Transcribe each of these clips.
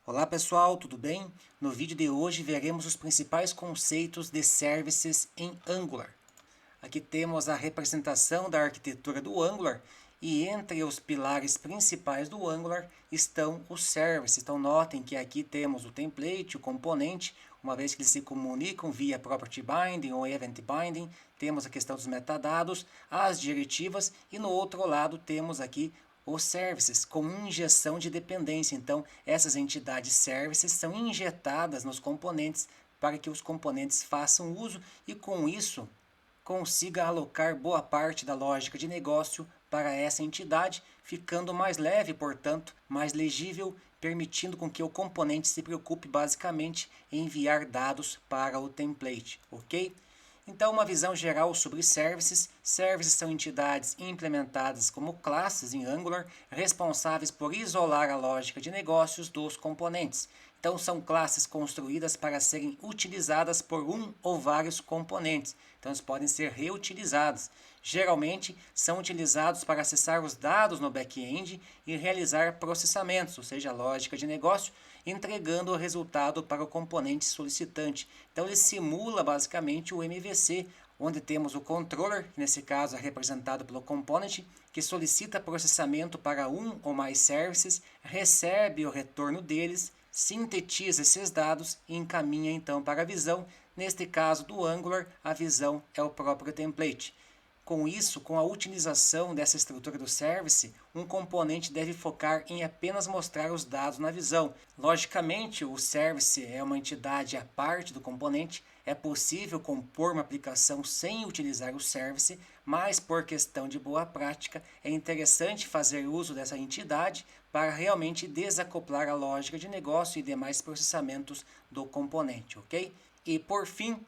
Olá pessoal, tudo bem? No vídeo de hoje veremos os principais conceitos de services em Angular. Aqui temos a representação da arquitetura do Angular e entre os pilares principais do Angular estão os services. Então notem que aqui temos o template, o componente, uma vez que eles se comunicam via property binding ou event binding, temos a questão dos metadados, as diretivas e no outro lado temos aqui os services com injeção de dependência. Então, essas entidades services são injetadas nos componentes para que os componentes façam uso e com isso consiga alocar boa parte da lógica de negócio para essa entidade, ficando mais leve, portanto, mais legível, permitindo com que o componente se preocupe basicamente em enviar dados para o template, ok? Então, uma visão geral sobre services. Services são entidades implementadas como classes em Angular, responsáveis por isolar a lógica de negócios dos componentes. Então, são classes construídas para serem utilizadas por um ou vários componentes. Então, eles podem ser reutilizados. Geralmente, são utilizados para acessar os dados no back-end e realizar processamentos, ou seja, a lógica de negócio, entregando o resultado para o componente solicitante. Então, ele simula basicamente o MVC, onde temos o controller, que nesse caso é representado pelo component, que solicita processamento para um ou mais services, recebe o retorno deles, sintetiza esses dados e encaminha então para a visão. Neste caso do Angular, a visão é o próprio template. Com isso, com a utilização dessa estrutura do service, um componente deve focar em apenas mostrar os dados na visão. Logicamente, o service é uma entidade à parte do componente, é possível compor uma aplicação sem utilizar o service, mas por questão de boa prática, é interessante fazer uso dessa entidade para realmente desacoplar a lógica de negócio e demais processamentos do componente, ok? E por fim,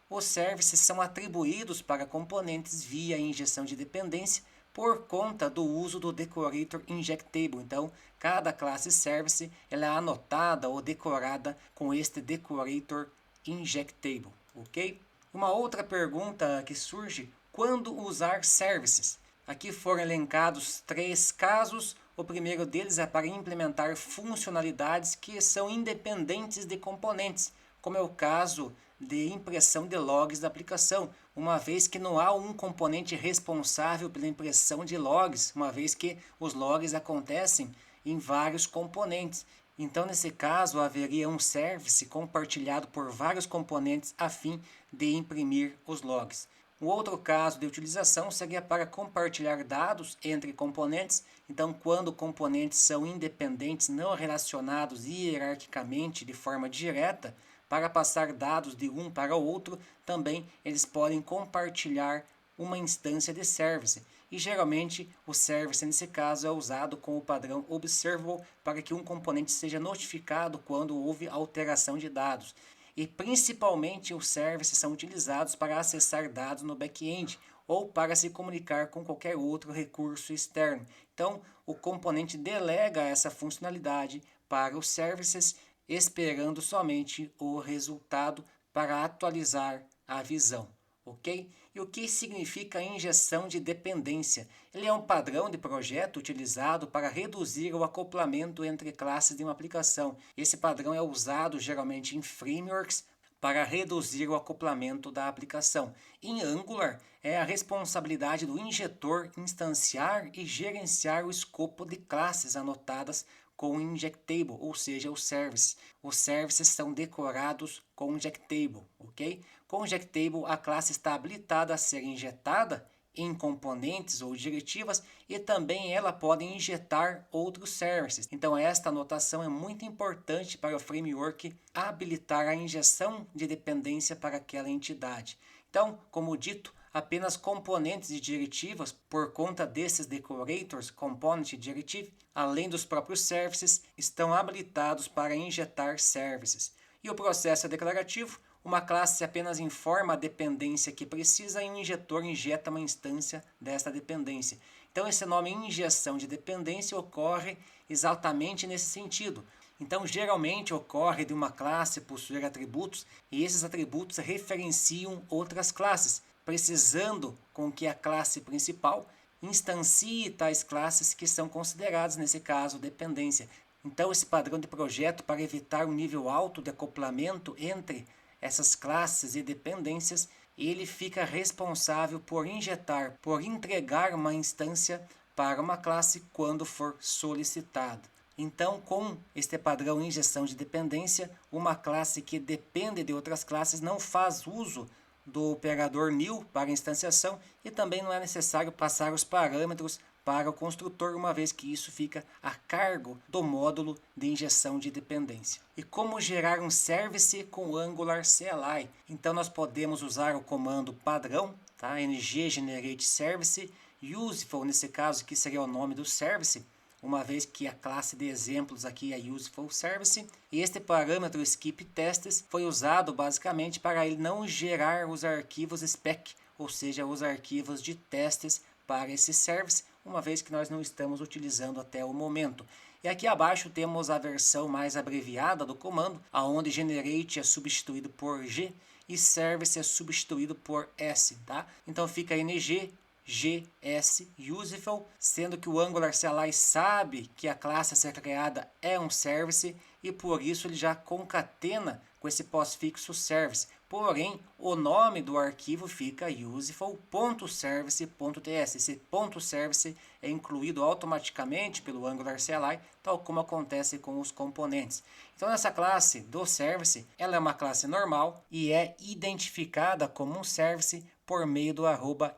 os services são atribuídos para componentes via injeção de dependência por conta do uso do decorator injectable. Então, cada classe service ela é anotada ou decorada com este decorator injectable, ok? Uma outra pergunta que surge: quando usar services? Aqui foram elencados 3 casos. O primeiro deles é para implementar funcionalidades que são independentes de componentes, como é o caso de impressão de logs da aplicação, uma vez que não há um componente responsável pela impressão de logs, uma vez que os logs acontecem em vários componentes. Então, nesse caso, haveria um service compartilhado por vários componentes a fim de imprimir os logs. O outro caso de utilização seria para compartilhar dados entre componentes. Então, quando componentes são independentes, não relacionados hierarquicamente de forma direta, para passar dados de um para o outro, também eles podem compartilhar uma instância de service. E geralmente o service nesse caso é usado com o padrão observable para que um componente seja notificado quando houve alteração de dados. E principalmente os services são utilizados para acessar dados no back-end ou para se comunicar com qualquer outro recurso externo. Então, o componente delega essa funcionalidade para os services, esperando somente o resultado para atualizar a visão, ok? E o que significa a injeção de dependência? Ele é um padrão de projeto utilizado para reduzir o acoplamento entre classes de uma aplicação. Esse padrão é usado geralmente em frameworks para reduzir o acoplamento da aplicação. Em Angular, é a responsabilidade do injetor instanciar e gerenciar o escopo de classes anotadas com injectable, ou seja, o service. Os services são decorados com injectable, ok? Com injectable, a classe está habilitada a ser injetada em componentes ou diretivas e também ela pode injetar outros services. Então esta anotação é muito importante para o framework habilitar a injeção de dependência para aquela entidade. Então, como dito, apenas componentes de diretivas, por conta desses decorators, component directive, além dos próprios services, estão habilitados para injetar services. E o processo é declarativo. Uma classe apenas informa a dependência que precisa e um injetor injeta uma instância desta dependência. Então, esse nome injeção de dependência ocorre exatamente nesse sentido. Então, geralmente ocorre de uma classe possuir atributos e esses atributos referenciam outras classes, precisando com que a classe principal instancie tais classes que são consideradas, nesse caso, dependência. Então esse padrão de projeto, para evitar um nível alto de acoplamento entre essas classes e dependências, ele fica responsável por injetar, por entregar uma instância para uma classe quando for solicitado. Então, com este padrão injeção de dependência, uma classe que depende de outras classes não faz uso do operador new para instanciação e também não é necessário passar os parâmetros para o construtor, uma vez que isso fica a cargo do módulo de injeção de dependência. E como gerar um service com Angular CLI? Então nós podemos usar o comando padrão, tá? ng-generate-service, useful nesse caso que seria o nome do service, uma vez que a classe de exemplos aqui é useful service, e este parâmetro skip tests foi usado basicamente para ele não gerar os arquivos spec, ou seja, os arquivos de testes para esse service, uma vez que nós não estamos utilizando até o momento. E aqui abaixo temos a versão mais abreviada do comando, aonde generate é substituído por G e service é substituído por S, tá? Então fica ng GS useful, sendo que o Angular CLI sabe que a classe a ser criada é um service e por isso ele já concatena com esse pós-fixo service. Porém, o nome do arquivo fica useful.service.ts. Esse .service é incluído automaticamente pelo Angular CLI, tal como acontece com os componentes. Então, essa classe do service, ela é uma classe normal e é identificada como um service por meio do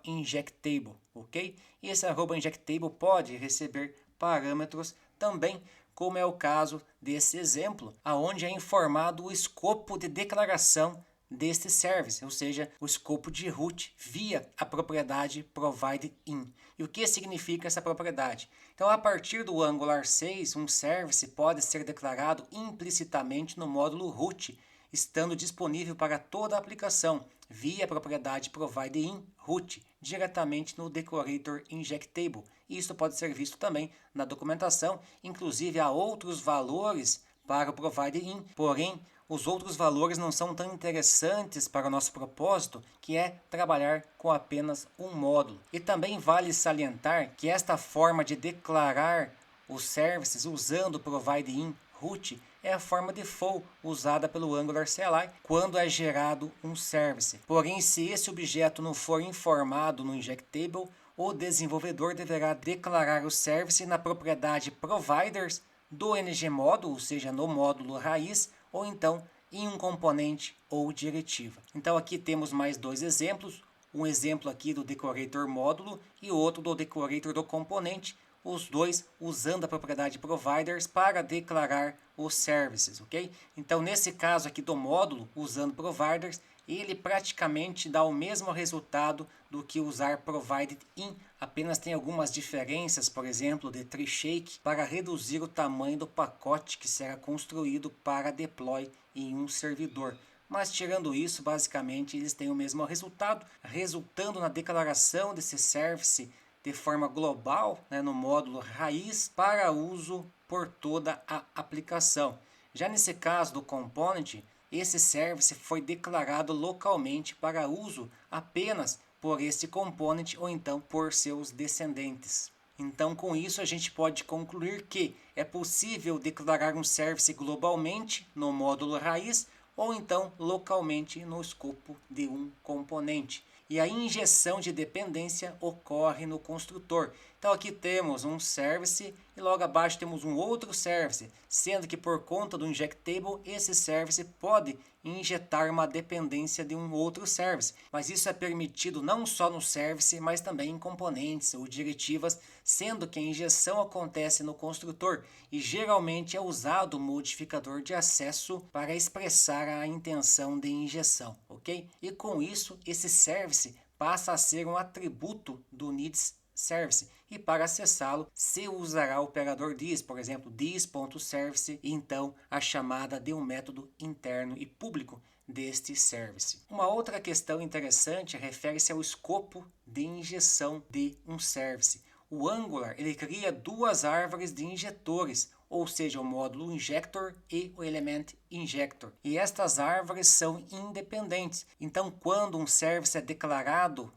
@injectable, ok? E esse @injectable pode receber parâmetros também, como é o caso desse exemplo, aonde é informado o escopo de declaração deste service, ou seja, o escopo de root via a propriedade providedIn. E o que significa essa propriedade? Então, a partir do Angular 6, um service pode ser declarado implicitamente no módulo root, estando disponível para toda a aplicação via a propriedade providedIn root, diretamente no decorator injectable. Isso pode ser visto também na documentação, inclusive há outros valores para o providedIn, porém os outros valores não são tão interessantes para o nosso propósito, que é trabalhar com apenas um módulo. E também vale salientar que esta forma de declarar os services usando o providedIn root é a forma default usada pelo Angular CLI quando é gerado um service. Porém, se esse objeto não for informado no injectable, o desenvolvedor deverá declarar o service na propriedade providers do ngModule, ou seja, no módulo raiz, ou então em um componente ou diretiva. Então aqui temos mais dois exemplos, um exemplo aqui do decorator módulo e outro do decorator do componente, os dois usando a propriedade providers para declarar os services, ok? Então nesse caso aqui do módulo, usando providers, ele praticamente dá o mesmo resultado do que usar providedIn, apenas tem algumas diferenças, por exemplo, de tree shake, para reduzir o tamanho do pacote que será construído para deploy em um servidor. Mas tirando isso, basicamente eles têm o mesmo resultado, resultando na declaração desse service de forma global, né, no módulo raiz, para uso por toda a aplicação. Já nesse caso do component, esse service foi declarado localmente para uso apenas por este component ou então por seus descendentes. Então, com isso, a gente pode concluir que é possível declarar um service globalmente no módulo raiz ou então localmente no escopo de um componente. E a injeção de dependência ocorre no construtor. Então aqui temos um service e logo abaixo temos um outro service, sendo que por conta do injectable, esse service pode injetar uma dependência de um outro service. Mas isso é permitido não só no service, mas também em componentes ou diretivas, sendo que a injeção acontece no construtor e geralmente é usado o modificador de acesso para expressar a intenção de injeção, ok? E com isso, esse service passa a ser um atributo do needs service e para acessá-lo se usará o operador this, por exemplo, this.service e então a chamada de um método interno e público deste service. Uma outra questão interessante refere-se ao escopo de injeção de um service. O Angular ele cria duas árvores de injetores, ou seja, o módulo injector e o element injector. E estas árvores são independentes. Então, quando um service é declarado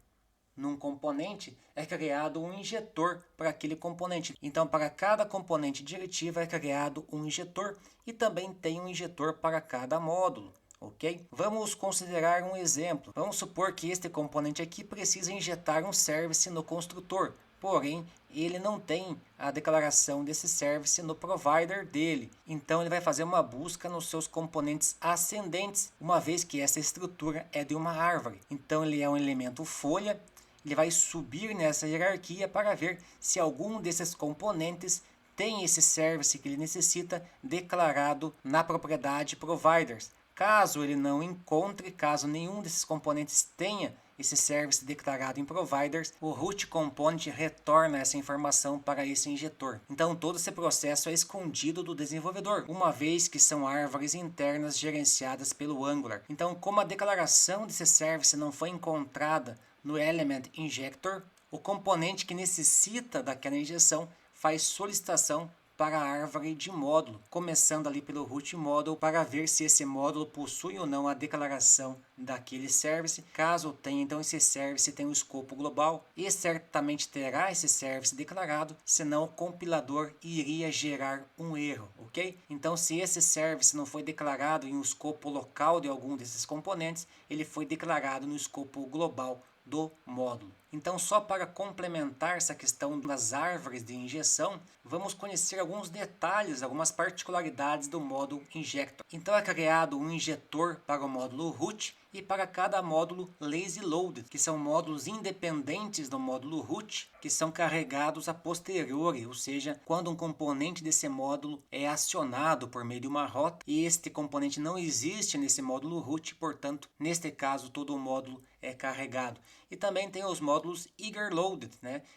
num componente, é criado um injetor para aquele componente. Então, para cada componente diretivo é criado um injetor e também tem um injetor para cada módulo. Ok? Vamos considerar um exemplo. Vamos supor que este componente aqui precisa injetar um service no construtor, porém ele não tem a declaração desse service no provider dele. Então ele vai fazer uma busca nos seus componentes ascendentes, uma vez que essa estrutura é de uma árvore. Então ele é um elemento folha, ele vai subir nessa hierarquia para ver se algum desses componentes tem esse service que ele necessita declarado na propriedade providers. Caso ele não encontre, caso nenhum desses componentes tenha esse service declarado em providers, o root component retorna essa informação para esse injetor. Então todo esse processo é escondido do desenvolvedor, uma vez que são árvores internas gerenciadas pelo Angular. Então, como a declaração desse service não foi encontrada no element injector, o componente que necessita daquela injeção faz solicitação para a árvore de módulo, começando ali pelo root module para ver se esse módulo possui ou não a declaração daquele service. Caso tenha, então esse service tem um escopo global e certamente terá esse service declarado, senão o compilador iria gerar um erro, ok? Então, se esse service não foi declarado em um escopo local de algum desses componentes, ele foi declarado no escopo global do módulo. Então, só para complementar essa questão das árvores de injeção, vamos conhecer alguns detalhes, algumas particularidades do módulo injector. Então, é criado um injetor para o módulo root e para cada módulo lazy loaded, que são módulos independentes do módulo root, que são carregados a posteriori, ou seja, quando um componente desse módulo é acionado por meio de uma rota e este componente não existe nesse módulo root, portanto, neste caso, todo o módulo é carregado. E também tem os módulos eager loaded,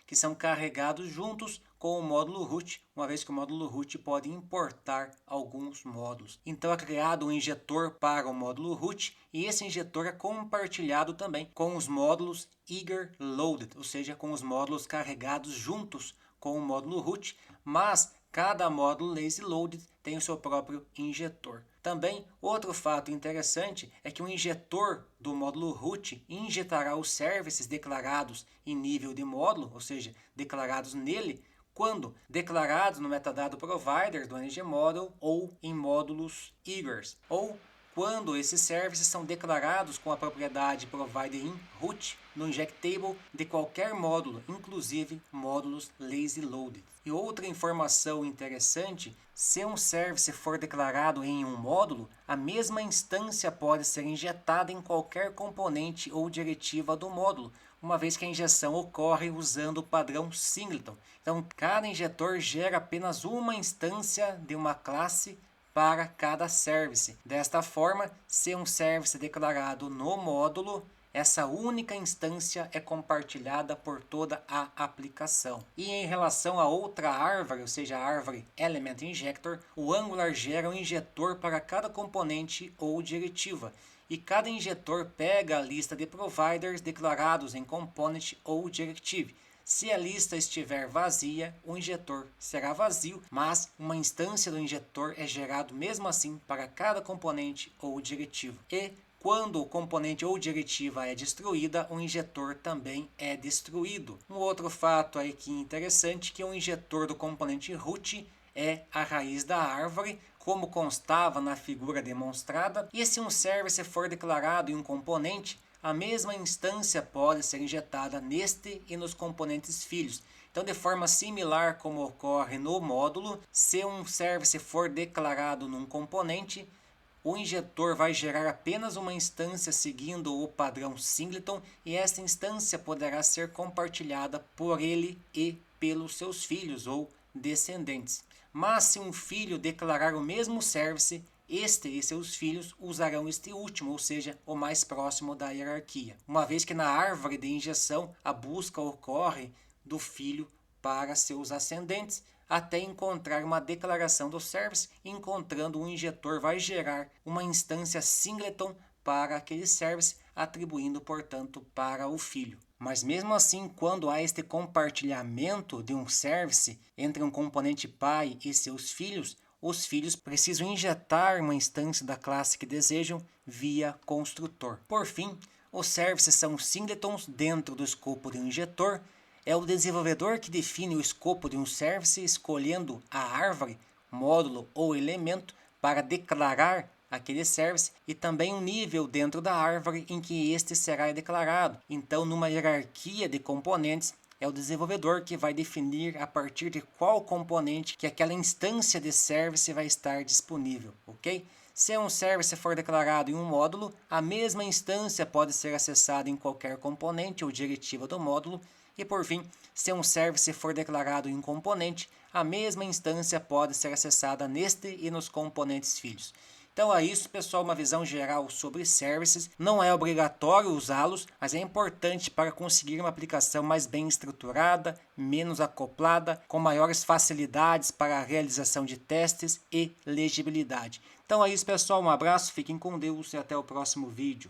que são carregados juntos com o módulo root, uma vez que o módulo root pode importar alguns módulos. Então é criado um injetor para o módulo root e esse injetor é compartilhado também com os módulos eager loaded, ou seja, com os módulos carregados juntos com o módulo root, mas cada módulo lazy loaded tem o seu próprio injetor. Também, outro fato interessante é que o injetor do módulo root injetará os services declarados em nível de módulo, ou seja, declarados nele, quando declarados no metadado providers do ngModule ou em módulos eagers, ou quando esses services são declarados com a propriedade provider in root no injectable de qualquer módulo, inclusive módulos lazy loaded. E outra informação interessante, se um service for declarado em um módulo, a mesma instância pode ser injetada em qualquer componente ou diretiva do módulo, uma vez que a injeção ocorre usando o padrão singleton. Então, cada injetor gera apenas uma instância de uma classe para cada service. Desta forma, se um service é declarado no módulo, essa única instância é compartilhada por toda a aplicação. E em relação a outra árvore, ou seja, a árvore Element Injector, o Angular gera um injetor para cada componente ou diretiva. E cada injetor pega a lista de providers declarados em component ou directive. Se a lista estiver vazia, o injetor será vazio, mas uma instância do injetor é gerado mesmo assim para cada componente ou diretivo. E quando o componente ou diretiva é destruída, o injetor também é destruído. Um outro fato aqui interessante é que o injetor do componente root é a raiz da árvore, como constava na figura demonstrada, e se um service for declarado em um componente, a mesma instância pode ser injetada neste e nos componentes filhos. Então, de forma similar como ocorre no módulo, se um service for declarado num componente, o injetor vai gerar apenas uma instância seguindo o padrão singleton e essa instância poderá ser compartilhada por ele e pelos seus filhos ou descendentes. Mas se um filho declarar o mesmo service, este e seus filhos usarão este último, ou seja, o mais próximo da hierarquia. Uma vez que na árvore de injeção a busca ocorre do filho para seus ascendentes, até encontrar uma declaração do service, encontrando um injetor vai gerar uma instância singleton para aquele service, atribuindo, portanto, para o filho. Mas mesmo assim, quando há este compartilhamento de um service entre um componente pai e seus filhos, os filhos precisam injetar uma instância da classe que desejam via construtor. Por fim, Os services são singletons dentro do escopo de um injetor. É o desenvolvedor que define o escopo de um service, escolhendo a árvore, módulo ou elemento para declarar aquele service e também um nível dentro da árvore em que este será declarado. Então, numa hierarquia de componentes, é o desenvolvedor que vai definir a partir de qual componente que aquela instância de service vai estar disponível, ok? Se um service for declarado em um módulo, a mesma instância pode ser acessada em qualquer componente ou diretiva do módulo. E por fim, se um service for declarado em um componente, a mesma instância pode ser acessada neste e nos componentes filhos. Então é isso, pessoal, uma visão geral sobre services. Não é obrigatório usá-los, mas é importante para conseguir uma aplicação mais bem estruturada, menos acoplada, com maiores facilidades para a realização de testes e legibilidade. Então é isso, pessoal, um abraço, fiquem com Deus e até o próximo vídeo.